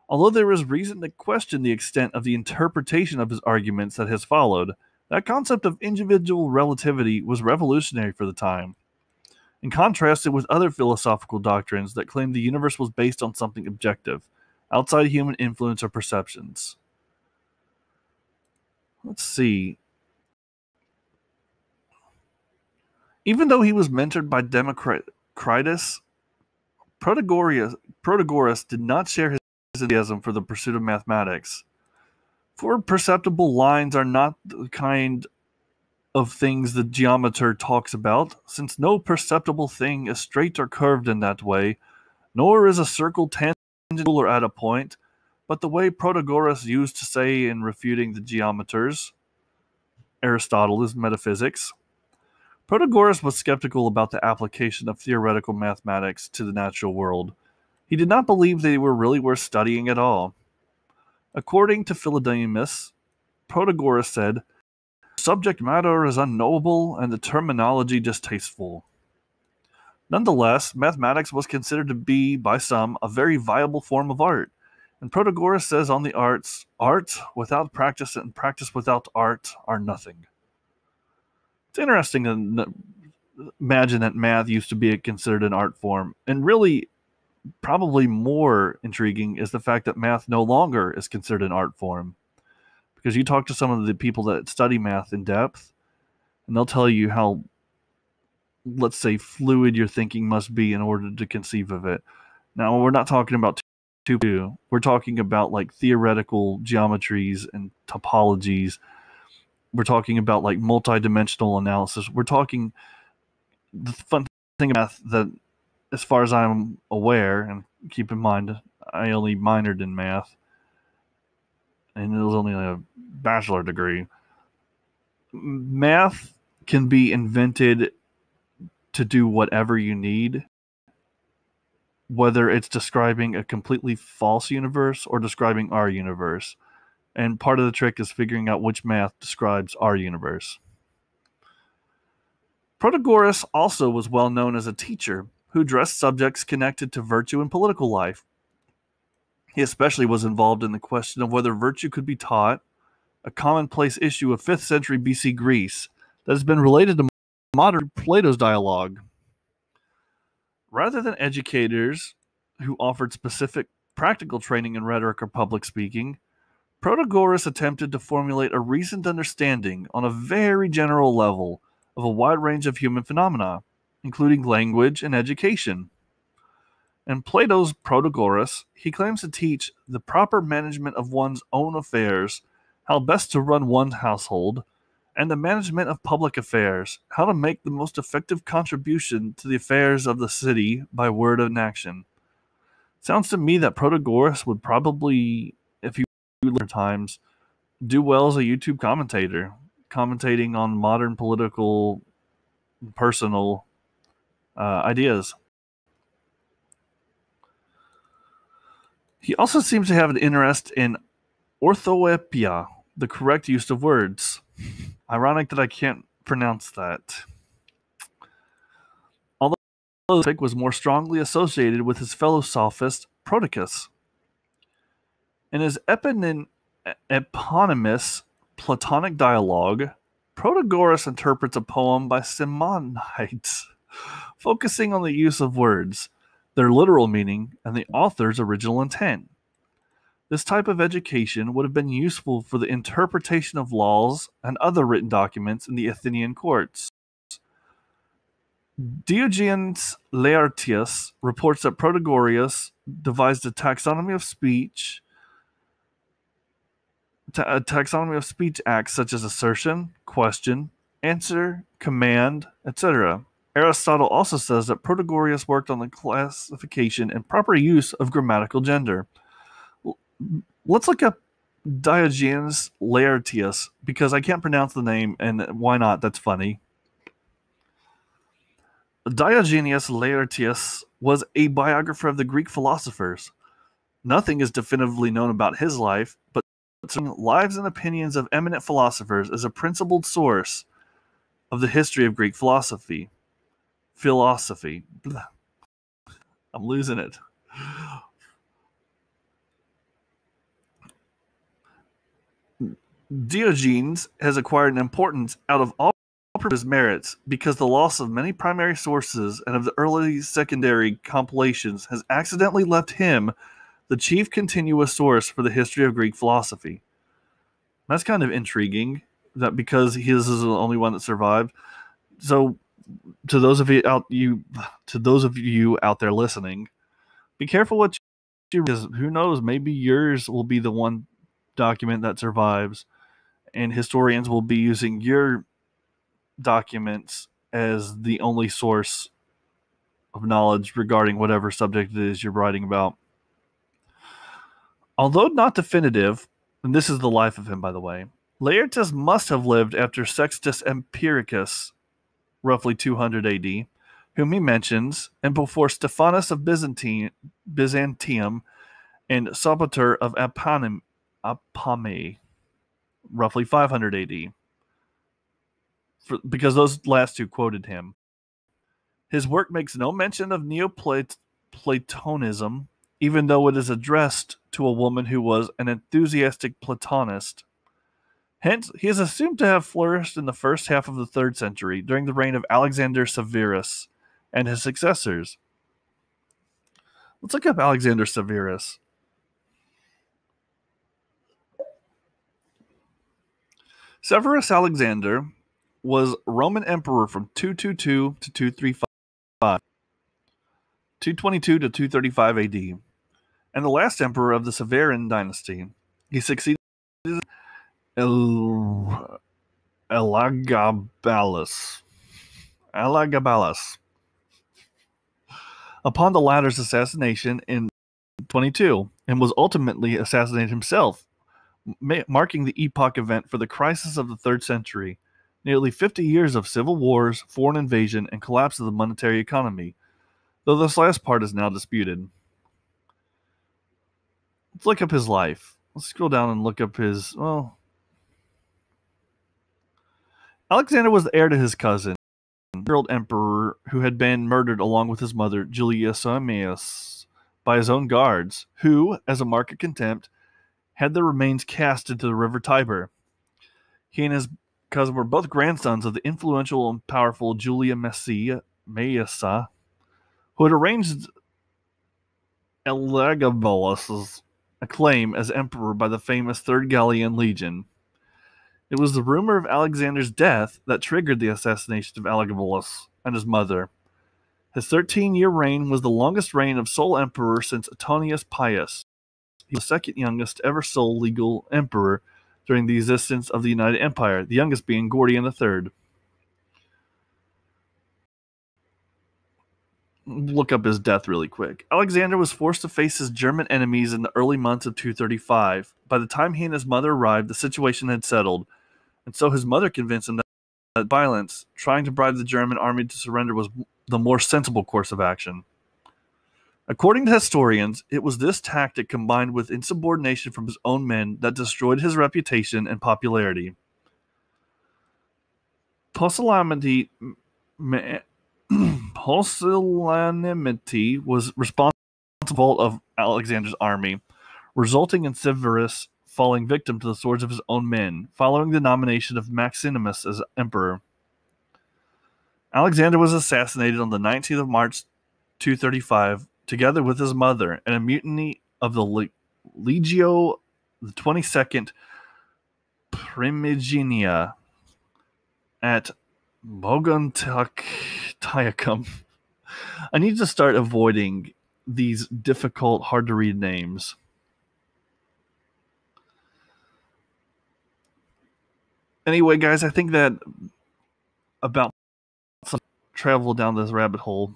Although there is reason to question the extent of the interpretation of his arguments that has followed, that concept of individual relativity was revolutionary for the time, and contrasted with other philosophical doctrines that claimed the universe was based on something objective, outside human influence or perceptions. Let's see. Even though he was mentored by Democritus, Protagoras did not share his enthusiasm for the pursuit of mathematics. For perceptible lines are not the kind of things the geometer talks about, since no perceptible thing is straight or curved in that way, nor is a circle tangent or at a point, but the way Protagoras used to say in refuting the geometers, Aristotle's metaphysics. Protagoras was skeptical about the application of theoretical mathematics to the natural world. He did not believe they were really worth studying at all. According to Philodemus, Protagoras said, "Subject matter is unknowable and the terminology distasteful." Nonetheless, mathematics was considered to be, by some, a very viable form of art. And Protagoras says on the arts, "Art without practice and practice without art are nothing." It's interesting to imagine that math used to be considered an art form. And really, probably more intriguing is the fact that math no longer is considered an art form. Because you talk to some of the people that study math in depth, and they'll tell you how, let's say, fluid your thinking must be in order to conceive of it. Now, we're not talking about two. We're talking about like theoretical geometries and topologies. We're talking about like multidimensional analysis. We're talking the fun thing about math that, as far as I'm aware, and keep in mind, I only minored in math, and it was only a bachelor degree. Math can be invented to do whatever you need, whether it's describing a completely false universe or describing our universe. And part of the trick is figuring out which math describes our universe. Protagoras also was well known as a teacher who addressed subjects connected to virtue and political life. He especially was involved in the question of whether virtue could be taught, a commonplace issue of 5th century BC Greece that has been related to modern Plato's dialogue. Rather than educators who offered specific practical training in rhetoric or public speaking, Protagoras attempted to formulate a reasoned understanding on a very general level of a wide range of human phenomena, including language and education. In Plato's Protagoras, he claims to teach the proper management of one's own affairs, how best to run one's household, and the management of public affairs, how to make the most effective contribution to the affairs of the city by word and action. Sounds to me that Protagoras would probably, if he were times, do well as a YouTube commentator, commentating on modern political, personal ideas. He also seems to have an interest in orthoepia, the correct use of words. Ironic that I can't pronounce that. Although the topic was more strongly associated with his fellow sophist, Prodicus. In his eponymous Platonic dialogue, Protagoras interprets a poem by Simonides, focusing on the use of words, their literal meaning, and the author's original intent. This type of education would have been useful for the interpretation of laws and other written documents in the Athenian courts. Diogenes Laertius reports that Protagoras devised a taxonomy of speech acts such as assertion, question, answer, command, etc. Aristotle also says that Protagoras worked on the classification and proper use of grammatical gender. Let's look up Diogenes Laertius, because I can't pronounce the name, and why not? That's funny. Diogenes Laertius was a biographer of the Greek philosophers. Nothing is definitively known about his life, but lives and opinions of eminent philosophers is a principled source of the history of Greek philosophy. I'm losing it. Diogenes has acquired an importance out of all of his merits because the loss of many primary sources and of the early secondary compilations has accidentally left him the chief continuous source for the history of Greek philosophy. That's kind of intriguing, that because his is the only one that survived. So, to those of you out there listening, be careful what you, because who knows, maybe yours will be the one document that survives, and historians will be using your documents as the only source of knowledge regarding whatever subject it is you're writing about. Although not definitive, and this is the life of him, by the way, Laertius must have lived after Sextus Empiricus, roughly 200 AD, whom he mentions, and before Stephanus of Byzantium and Sopater of Apame, roughly 500 AD, because those last two quoted him. His work makes no mention of Neoplatonism, even though it is addressed to a woman who was an enthusiastic Platonist. Hence, he is assumed to have flourished in the first half of the 3rd century, during the reign of Alexander Severus and his successors. Let's look up Alexander Severus. Severus Alexander was Roman emperor from 222 to 235, 222 to 235 AD, and the last emperor of the Severan dynasty. He succeeded Elagabalus upon the latter's assassination in 22, and was ultimately assassinated himself, marking the epoch event for the crisis of the 3rd century. Nearly 50 years of civil wars, foreign invasion, and collapse of the monetary economy, though this last part is now disputed. Let's look up his life. Let's scroll down and look up his, Alexander was the heir to his cousin, the 2-year-old emperor who had been murdered along with his mother, Julia Somius, by his own guards, who, as a mark of contempt, had their remains cast into the river Tiber. He and his cousin were both grandsons of the influential and powerful Julia Maesa, who had arranged Elagabalus' acclaim as emperor by the famous 3rd Gallian Legion. It was the rumor of Alexander's death that triggered the assassination of Elagabalus and his mother. His 13-year reign was the longest reign of sole emperor since Antonius Pius. He was the second youngest ever sole legal emperor during the existence of the United Empire, the youngest being Gordian III. Look up his death really quick. Alexander was forced to face his German enemies in the early months of 235. By the time he and his mother arrived, the situation had settled, and so his mother convinced him that violence, trying to bribe the German army to surrender, was the more sensible course of action. According to historians, it was this tactic combined with insubordination from his own men that destroyed his reputation and popularity. Pusillanimity was responsible of Alexander's army, resulting in Severus falling victim to the swords of his own men, following the nomination of Maximinus as emperor. Alexander was assassinated on the 19th of March, 235, together with his mother, and a mutiny of the Legio the 22nd Primigenia at Mogontiacum. I need to start avoiding these difficult, hard to read names. Anyway, guys, I think that about travel down this rabbit hole.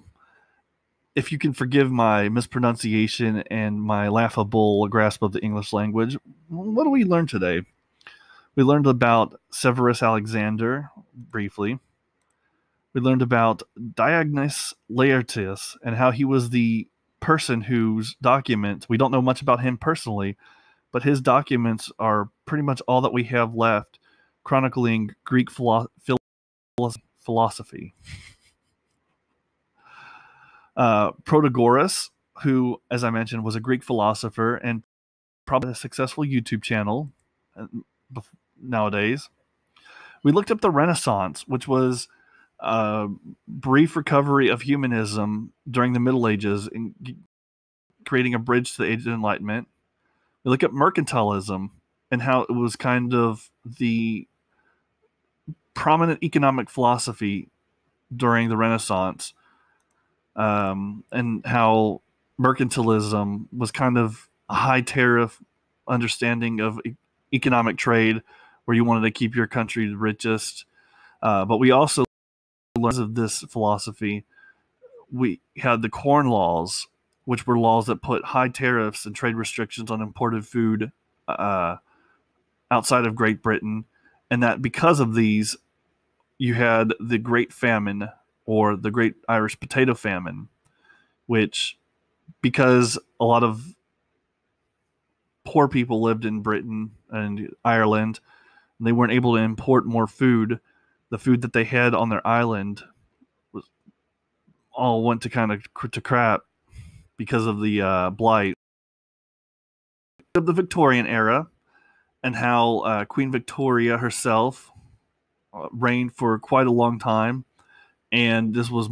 If you can forgive my mispronunciation and my laughable grasp of the English language, what do we learn today? We learned about Severus Alexander, briefly. We learned about Diogenes Laertius and how he was the person whose documents, we don't know much about him personally, but his documents are pretty much all that we have left, chronicling Greek philosophy. Protagoras, who, as I mentioned, was a Greek philosopher and probably a successful YouTube channel nowadays. We looked up the Renaissance, which was a brief recovery of humanism during the Middle Ages and creating a bridge to the Age of Enlightenment. We look at mercantilism and how it was kind of the prominent economic philosophy during the Renaissance, and how mercantilism was kind of a high tariff understanding of economic trade where you wanted to keep your country the richest. But we also learned of this philosophy, we had the Corn Laws, which were laws that put high tariffs and trade restrictions on imported food outside of Great Britain, and that because of these, you had the Great Famine, or the Great Irish Potato Famine, which, because a lot of poor people lived in Britain and Ireland, and they weren't able to import more food, the food that they had on their island was all went to kind of to crap because of the blight of the Victorian era, and how Queen Victoria herself reigned for quite a long time, and this was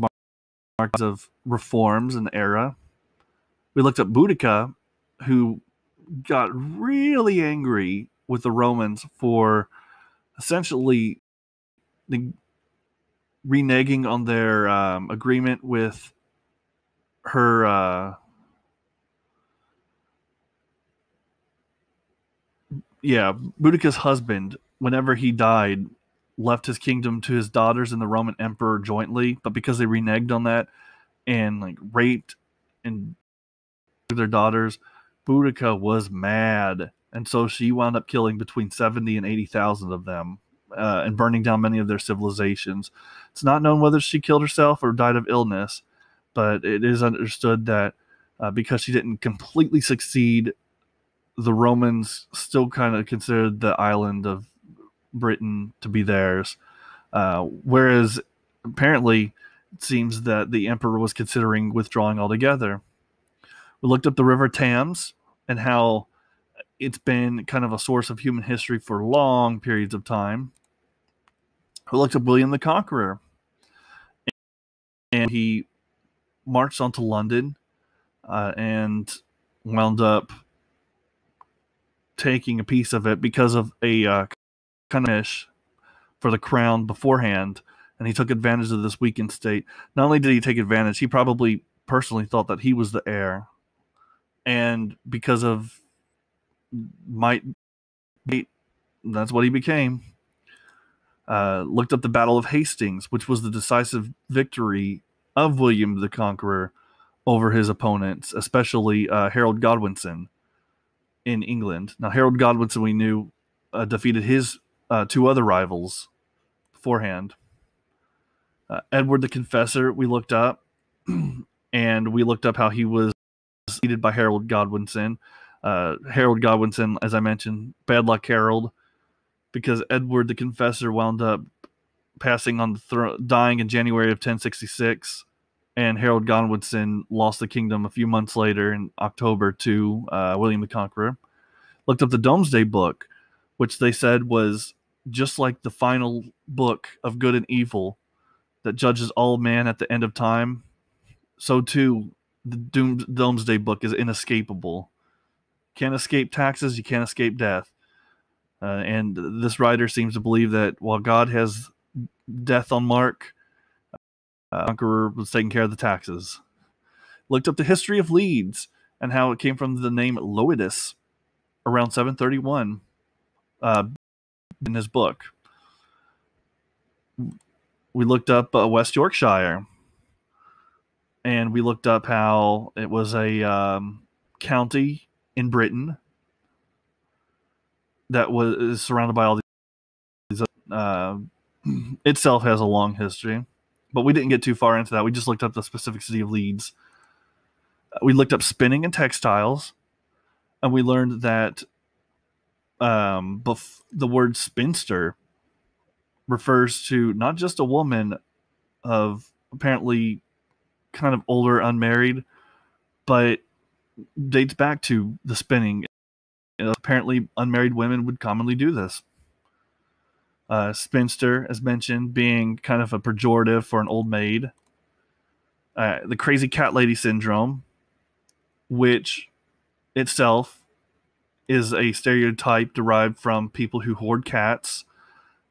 marked of reforms in the era. We looked at Boudica, who got really angry with the Romans for essentially reneging on their agreement with her Boudica's husband, whenever he died, left his kingdom to his daughters and the Roman emperor jointly, but because they reneged on that and like raped and their daughters, Boudica was mad, and so she wound up killing between 70 and 80,000 of them, and burning down many of their civilizations. It's not known whether she killed herself or died of illness, but it is understood that because she didn't completely succeed, the Romans still kind of considered the island of Britain to be theirs, whereas apparently it seems that the emperor was considering withdrawing altogether. We looked up the River Thames and how it's been kind of a source of human history for long periods of time. We looked up William the Conqueror, and he marched onto London and wound up taking a piece of it because of a kind of for the crown beforehand, and he took advantage of this weakened state. Not only did he take advantage, he probably personally thought that he was the heir, and because of might, that's what he became. Looked up the Battle of Hastings, which was the decisive victory of William the Conqueror over his opponents, especially Harold Godwinson in England. Now, Harold Godwinson, we knew, defeated his two other rivals beforehand. Edward the Confessor, we looked up, and we looked up how he was defeated by Harold Godwinson. Harold Godwinson, as I mentioned, bad luck Harold, because Edward the Confessor wound up passing on the throne, dying in January of 1066, and Harold Godwinson lost the kingdom a few months later in October to William the Conqueror. Looked up the Domesday Book, which they said was just like the final book of good and evil that judges all man at the end of time. So too, the Domesday Book is inescapable. Can't escape taxes, you can't escape death. And this writer seems to believe that while God has death on mark, Conqueror was taking care of the taxes. Looked up the history of Leeds and how it came from the name Loidus around 731 in his book. We looked up West Yorkshire, and we looked up how it was a county in Britain that was surrounded by all these. Itself has a long history, but we didn't get too far into that. We just looked up the specific city of Leeds. We looked up spinning and textiles, and we learned that the word spinster refers to not just a woman of apparently kind of older, unmarried, but dates back to the spinning. Apparently, unmarried women would commonly do this. Spinster, as mentioned, being kind of a pejorative for an old maid. The crazy cat lady syndrome, which itself is a stereotype derived from people who hoard cats,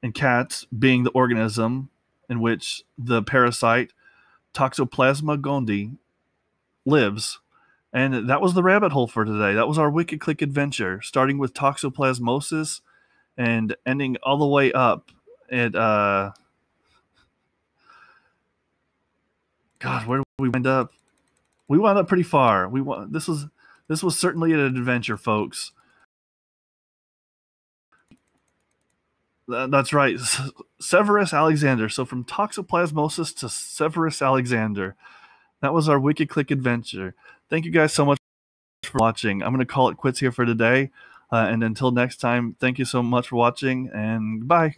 and cats being the organism in which the parasite Toxoplasma gondii lives. And that was the rabbit hole for today. That was our Wikiclick adventure, starting with Toxoplasmosis and ending all the way up at God, where did we wind up? We wound up pretty far. This was certainly an adventure, folks. That's right, Severus Alexander. So from Toxoplasmosis to Severus Alexander. That was our Wikiclick adventure. Thank you guys so much for watching. I'm going to call it quits here for today. And until next time, thank you so much for watching, and goodbye.